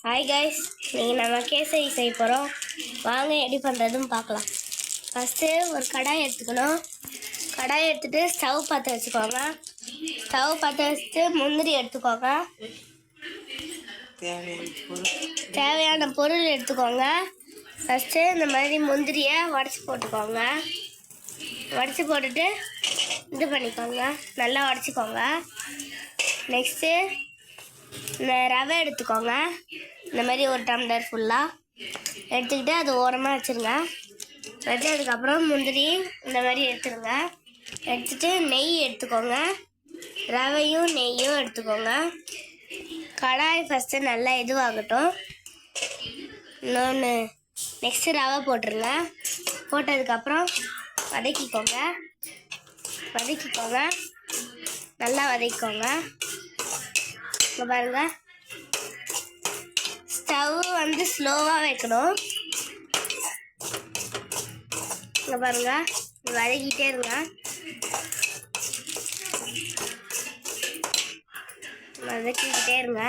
Hi guys, நீங்கள் நம்ம கேசரி செய்ய போகிறோம். வாங்க எப்படி பண்ணுறதுன்னு பார்க்கலாம். ஃபஸ்ட்டு ஒரு கடாய் எடுத்துக்கணும். கடாய் எடுத்துகிட்டு ஸ்டவ் பற்ற வச்சுக்கோங்க. ஸ்டவ் பற்ற வச்சுட்டு முந்திரி எடுத்துக்கோங்க. தேவையான பொருள் எடுத்துக்கோங்க. ஃபஸ்ட்டு இந்த மாதிரி முந்திரியை உடச்சி போட்டுக்கோங்க. உடச்சி போட்டுட்டு இது பண்ணிக்கோங்க, நல்லா உடச்சிக்கோங்க. நெக்ஸ்ட்டு இந்த ரவை எடுத்துக்கோங்க. இந்த மாதிரி ஒரு டம்ளர் ஃபுல்லாக எடுத்துக்கிட்டு அது ஓரமாக வச்சுருங்க. வச்சதுக்கப்புறம் முந்திரி இந்த மாதிரி எடுத்துருங்க. எடுத்துகிட்டு நெய் எடுத்துக்கோங்க. ரவையும் நெய்யும் எடுத்துக்கோங்க. கடாய் ஃபஸ்ட்டு நல்லா இதுவாகட்டும். இன்னொன்று நெக்ஸ்ட்டு ரவை போட்டுருங்க. போட்டதுக்கப்புறம் வதக்கிக்கோங்க. நல்லா வதக்கிக்கோங்க. இங்கே பாருங்கள், ஸ்டவ் வந்து ஸ்லோவாக வைக்கணும். இங்கே பாருங்கள், வதக்கிட்டே இருங்க. வதக்கிக்கிட்டே இருங்க.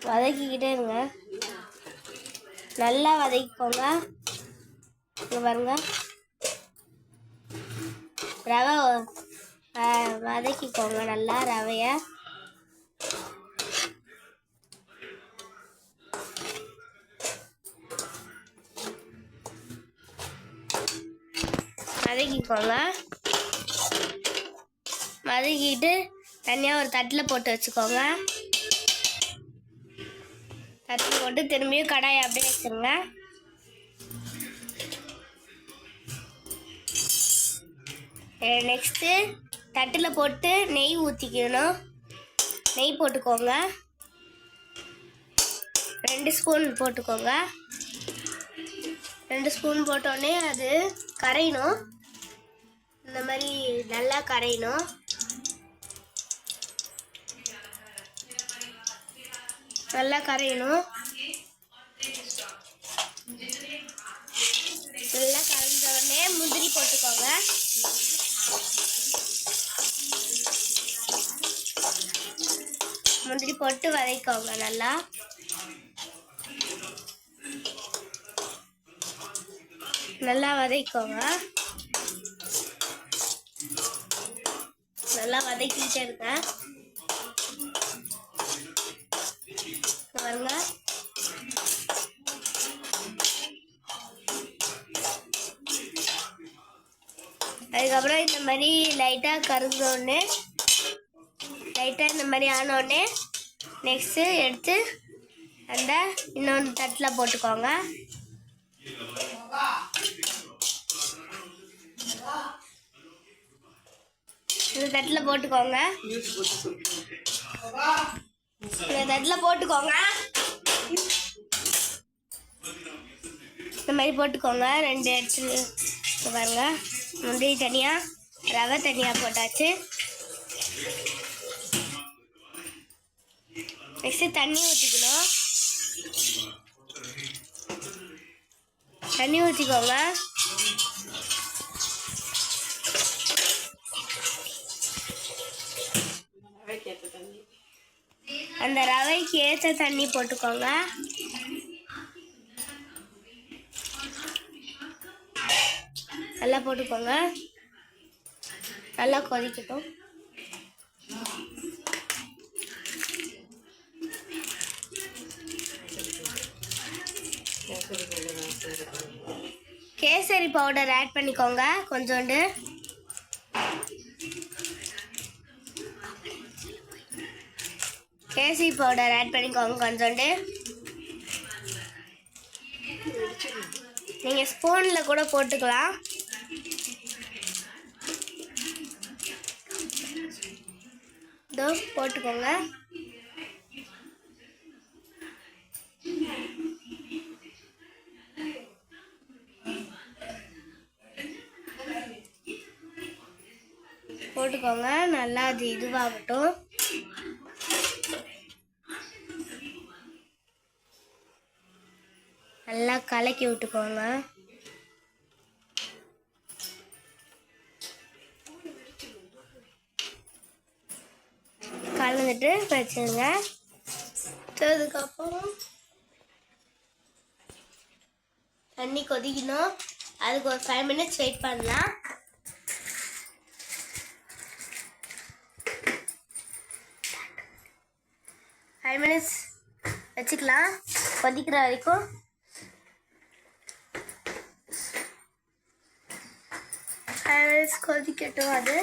வதக்கிக்கிட்டே இருங்க. நல்லா வதக்கிக்கோங்க. இங்கே பாருங்க, ரவை வதக்கிக்கோங்க நல்லா ரவையை. வதக்கிட்டு தனியாக ஒரு தட்டில் போட்டு வச்சுக்கோங்க. தட்டில் போட்டு திரும்பியும் கடாயை அப்படியே வச்சுருங்க. நெக்ஸ்ட்டு தட்டில் போட்டு நெய் ஊற்றிக்கணும். நெய் போட்டுக்கோங்க. 2 ஸ்பூன் போட்டுக்கோங்க. 2 ஸ்பூன் போட்டோடனே அது கரையணும். இந்த மாதிரி நல்லா கரையணும். நல்லா கரைஞ்ச உடனே முந்திரி போட்டுக்கோங்க. முந்திரி போட்டு வதக்கிக்கோங்க. நல்லா வதக்கிக்கோங்க. நல்லா வதக்கிட்டே இருங்க. பாருங்க, அதுக்கப்புறம் இந்த மாதிரி லைட்டாக கருந்தோடனே இந்த மாதிரி ஆனோடனே நெக்ஸ்ட்டு எடுத்து அந்த இன்னொன்று தட்டில் போட்டுக்கோங்க. இந்த தட்டில் போட்டுக்கோங்க. இந்த மாதிரி போட்டுக்கோங்க. 2 எடுத்து பாருங்க, முந்திரி தனியாக ரவை தனியாக போட்டாச்சு. நெக்ஸ்ட்டு தண்ணி ஊற்றிக்கணும். தண்ணி ஊற்றிக்கோங்க. அந்த ரவைக்கு ஏற்ற தண்ணி போட்டுக்கோங்க. நல்லா போட்டுக்கோங்க. நல்லா கொதிக்கட்டும். கேசரி பவுடர் ஆட் பண்ணிக்கோங்க கொஞ்சோண்டு. கேசரி பவுடர் ஆட் பண்ணிக்கோங்க கொஞ்சோண்டு. நீங்கள் ஸ்பூனில் கூட போட்டுக்கலாம். இதோ போட்டுக்கோங்க. நல்லா அது இதுவாகட்டும். நல்லா கலக்கி விட்டுக்கோங்க. வந்துட்டு வச்சுருங்க. அதுக்கப்புறம் தண்ணி கொதிக்கணும். அதுக்கு ஒரு 5 minutes வெயிட் பண்ணலாம். வச்சுக்கலாம் கொதிக்கிற வரைக்கும். கொதிக்கட்டும். அது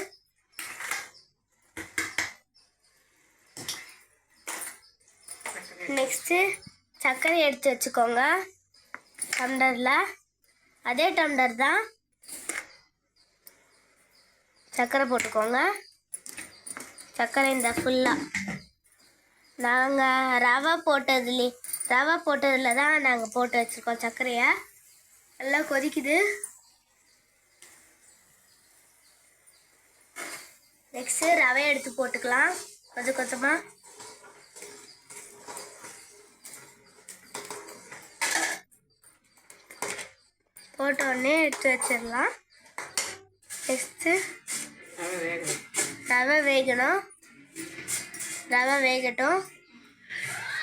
நெக்ஸ்ட்டு சர்க்கரை எடுத்து வச்சுக்கோங்க டம்ளரில். அதே டம்ளர் தான் சர்க்கரை போட்டுக்கோங்க. சர்க்கரை இந்த ஃபுல்லாக நாங்கள் ரவை போட்டதில் தான் நாங்கள் போட்டு வச்சுருக்கோம் சர்க்கரையை. நல்லா கொதிக்குது. நெக்ஸ்ட்டு ரவை எடுத்து போட்டுக்கலாம் கொஞ்சம் கொஞ்சமாக. போட்ட உடனே எடுத்து வச்சிடலாம். நெக்ஸ்ட்டு ரவை வேகணும். ரவை வேகட்டும்.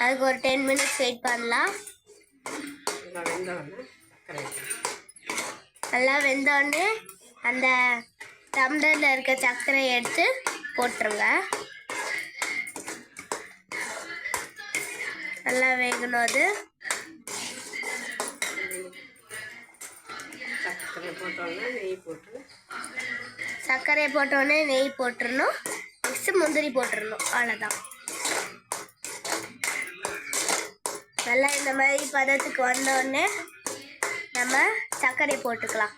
அதுக்கு ஒரு 10 minutes வெயிட் பண்ணலாம். நல்லா வெந்தோடனே அந்த டம்ளரில் இருக்க சர்க்கரையை எடுத்து போட்டுருங்க. நல்லா வேகணும். அது சர்க்கரையை போட்டோடனே நெய் போட்டுடணும். நெக்ஸ்ட்டு முந்திரி போட்டுடணும். அவ்வளோதான். நல்லா இந்த மாதிரி பதத்துக்கு வந்தோடனே நம்ம சர்க்கரை போட்டுக்கலாம்.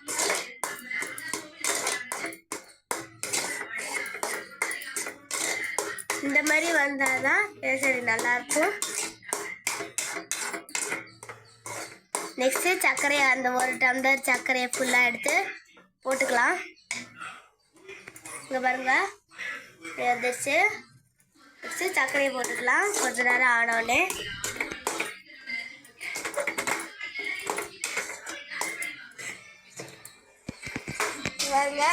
இந்த மாதிரி வந்தால் தான் கேசரி நல்லாயிருக்கும். நெக்ஸ்ட்டு சர்க்கரையை அந்த ஒரு டம்ளர் சர்க்கரையை ஃபுல்லாக எடுத்து போட்டுக்கலாம். இங்கே பாருங்கள் வந்துடுச்சு. நெக்ஸ்ட்டு சர்க்கரையை போட்டுக்கலாம். கொஞ்ச நேரம் ஆனோடனே பாருங்க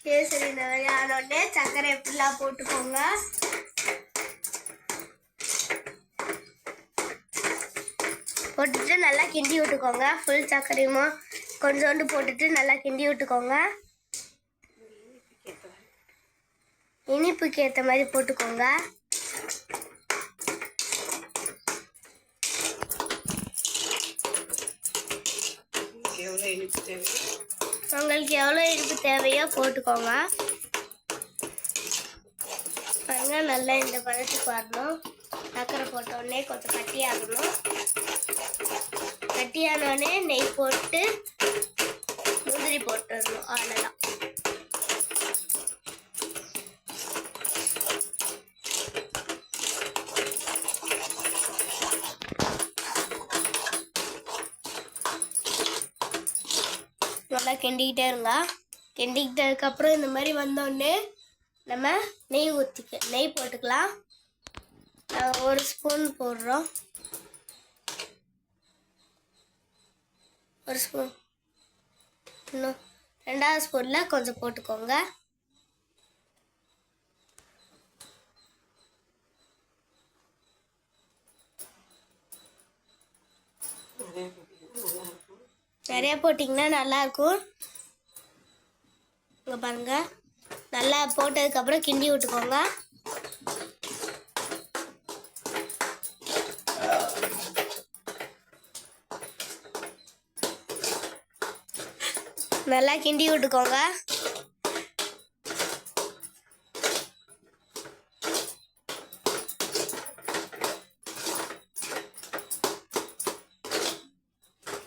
கேசரி நிறைய ஆனோடனே சர்க்கரை ஃபுல்லாக போட்டுக்கோங்க. போட்டுட்டு நல்லா கிண்டி விட்டுக்கோங்க. ஃபுல் சர்க்கரையுமோ கொஞ்சோண்டு போட்டுட்டு நல்லா கிண்டி விட்டுக்கோங்க. இனிப்புக்கு ஏற்ற மாதிரி போட்டுக்கோங்க. உங்களுக்கு எவ்வளோ இனிப்பு தேவையோ போட்டுக்கோங்க. பாருங்க நல்லா இந்த பதத்துக்கு வரணும். சர்க்கரை போட்டோடனே கொஞ்சம் கட்டியாகணும். கட்டியானோடனே நெய் போட்டு முந்திரி போட்டுடணும். அவ்வளோதான். நல்லா கிண்டிக்கிட்டே இருங்க. கிண்டிக்கிட்டதுக்கப்புறம் இந்த மாதிரி வந்தோடனே நம்ம நெய் போட்டுக்கலாம். ஒரு ஸ்பூன் போடுறோம். ஒரு ஸ்பூன் இன்னும் 2வது ஸ்பூனில் கொஞ்சம் போட்டுக்கோங்க. நிறைய போட்டிங்கன்னா நல்லாயிருக்கும். இங்கே பாருங்கள் நல்லா போட்டதுக்கப்புறம் கிண்டி விட்டுக்கோங்க. நல்லா கிண்டி விட்டுக்கோங்க.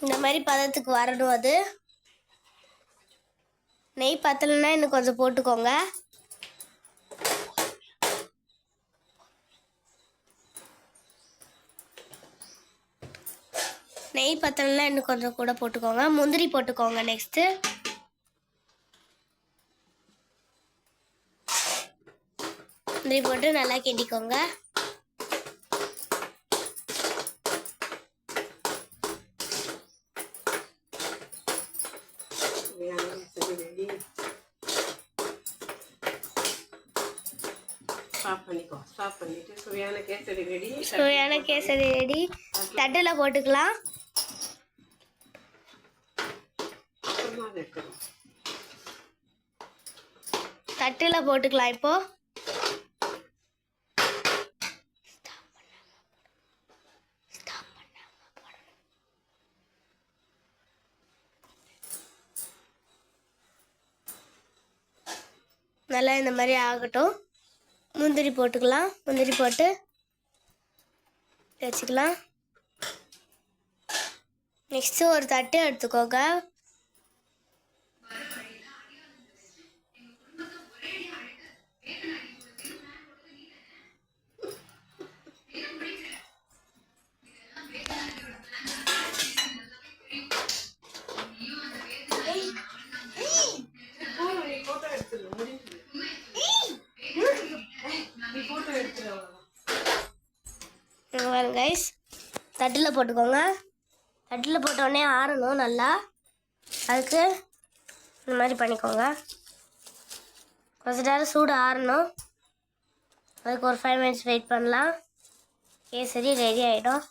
இந்த மாதிரி பதத்துக்கு வரணும். அது நெய் பத்தலைன்னா இன்னும் கொஞ்சம் போட்டுக்கோங்க. நெய் பத்தலைன்னா இன்னும் கொஞ்சம் கூட போட்டுக்கோங்க. முந்திரி போட்டுக்கோங்க. நெக்ஸ்ட்டு முந்திரி போட்டு நல்லா கிண்டிக்கோங்க. ஸ்டாப் பண்ணிக்கோ. ஸ்டாப் பண்ணிட்டு சுவையான கேசரி ரெடி. சுவையான கேசரி ரெடி. தட்டில் போட்டுக்கலாம். அப்புறமா அதை எடுத்துக்கணும். தட்டில் போட்டுக்கலாம். இப்போ நல்லா இந்த மாதிரி ஆகட்டும். முந்திரி போட்டுக்கலாம். முந்திரி போட்டு வச்சுக்கலாம். நெக்ஸ்ட்டு ஒரு தட்டு எடுத்துக்கோங்க. பாருங்க கைஸ், தட்டில் போட்டுக்கோங்க. தட்டில் போட்டோடனே ஆறணும் நல்லா. அதுக்கு இந்த மாதிரி பண்ணிக்கோங்க. கொஞ்ச நேரம் சூடு ஆறணும். அதுக்கு ஒரு 5 minutes வெயிட் பண்ணலாம். கேசரி ரெடி ஆகிடும்.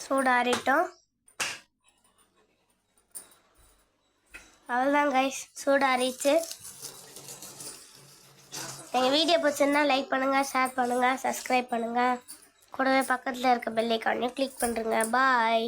சூடு ஆறிட்டோம். அவ்வளோதான் கைஸ், சூடு ஆறிச்சு. எங்கள் வீடியோ பிடிச்சிருந்தா லைக் பண்ணுங்கள், ஷேர் பண்ணுங்கள், சப்ஸ்கிரைப் பண்ணுங்கள். கூடவே பக்கத்தில் இருக்க பெல் ஐக்கானையும் கிளிக் பண்ணுறேங்க. பாய்.